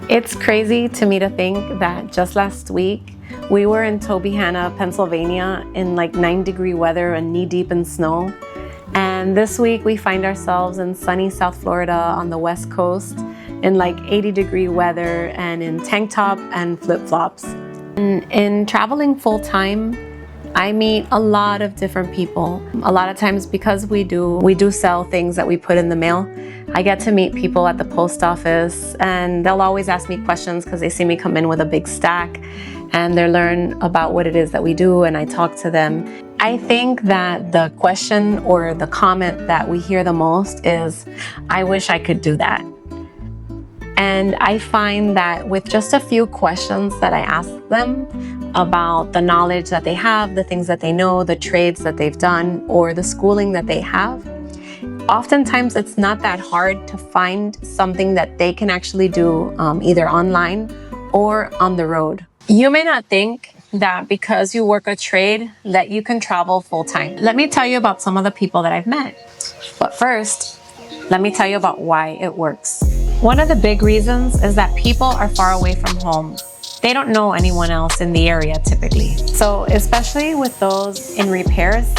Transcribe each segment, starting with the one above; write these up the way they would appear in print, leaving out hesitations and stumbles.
It's crazy to me to think that just last week we were in Tobyhanna, Pennsylvania in like 9-degree weather and knee-deep in snow. And this week we find ourselves in sunny South Florida on the West Coast in like 80-degree weather and in tank top and flip-flops. In traveling full-time, I meet a lot of different people. A lot of times because we do sell things that we put in the mail, I get to meet people at the post office and they'll always ask me questions because they see me come in with a big stack and they learn about what it is that we do and I talk to them. I think that the question or the comment that we hear the most is, I wish I could do that. And I find that with just a few questions that I ask them about the knowledge that they have, the things that they know, the trades that they've done, or the schooling that they have, oftentimes it's not that hard to find something that they can actually do either online or on the road. You may not think that because you work a trade that you can travel full-time. Let me tell you about some of the people that I've met. But first, let me tell you about why it works. One of the big reasons is that people are far away from home. They don't know anyone else in the area typically. So especially with those in repairs,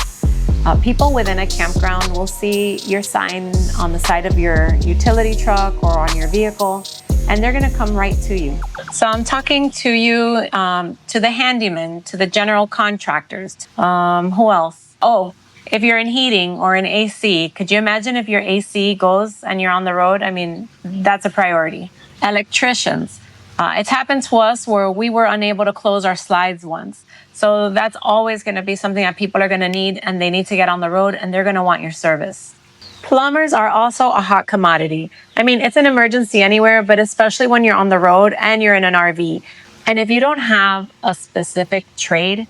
people within a campground will see your sign on the side of your utility truck or on your vehicle, and they're gonna come right to you. So I'm talking to you, to the handyman, to the general contractors. Who else? Oh, if you're in heating or in AC, could you imagine if your AC goes and you're on the road? I mean, that's a priority. Electricians. It's happened to us where we were unable to close our slides once. So that's always going to be something that people are going to need, and they need to get on the road and they're going to want your service. Plumbers are also a hot commodity. I mean, it's an emergency anywhere, but especially when you're on the road and you're in an RV. And if you don't have a specific trade,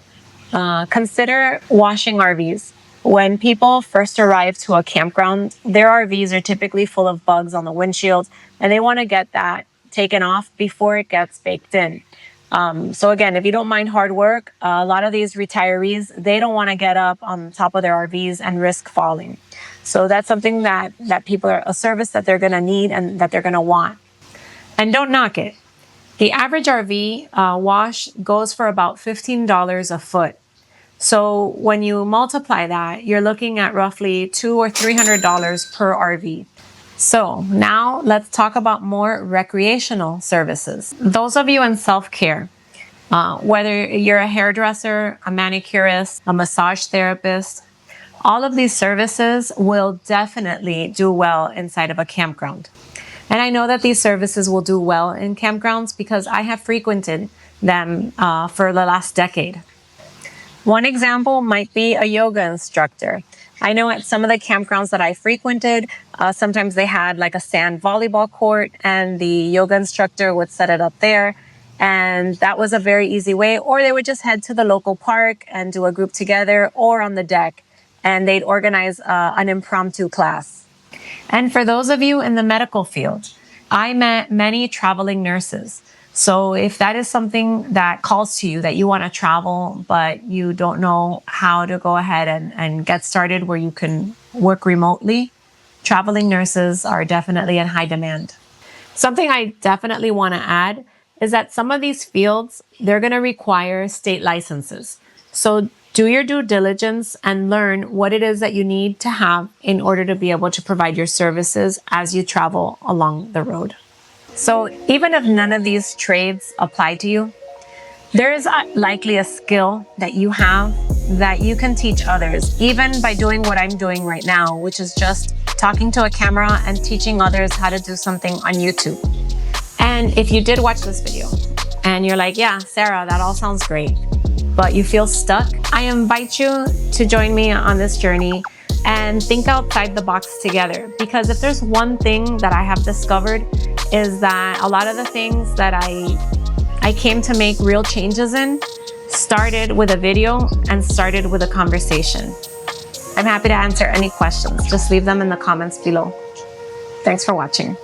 consider washing RVs. When people first arrive to a campground, their RVs are typically full of bugs on the windshield, and they want to get that taken off before it gets baked in. So again, if you don't mind hard work, a lot of these retirees, they don't want to get up on top of their RVs and risk falling. So that's something that people are a service that they're going to need and that they're going to want. And don't knock it. The average RV wash goes for about $15 a foot. So when you multiply that, you're looking at roughly $200 or $300 per RV. So now let's talk about more recreational services. Those of you in self-care, whether you're a hairdresser, a manicurist, a massage therapist, all of these services will definitely do well inside of a campground. And I know that these services will do well in campgrounds because I have frequented them for the last decade. One example might be a yoga instructor. I know at some of the campgrounds that I frequented, sometimes they had like a sand volleyball court and the yoga instructor would set it up there. And that was a very easy way. Or they would just head to the local park and do a group together or on the deck, and they'd organize an impromptu class. And for those of you in the medical field, I met many traveling nurses. So if that is something that calls to you, that you want to travel, but you don't know how to go ahead and get started where you can work remotely, traveling nurses are definitely in high demand. Something I definitely want to add is that some of these fields, they're going to require state licenses. So do your due diligence and learn what it is that you need to have in order to be able to provide your services as you travel along the road. So even if none of these trades apply to you, there is likely a skill that you have that you can teach others, even by doing what I'm doing right now, which is just talking to a camera and teaching others how to do something on YouTube. And if you did watch this video and you're like, yeah, Sarah, that all sounds great, but you feel stuck, I invite you to join me on this journey and think outside the box together. Because if there's one thing that I have discovered is that a lot of the things that I came to make real changes in started with a video and started with a conversation. I'm happy to answer any questions. Just leave them in the comments below. Thanks for watching.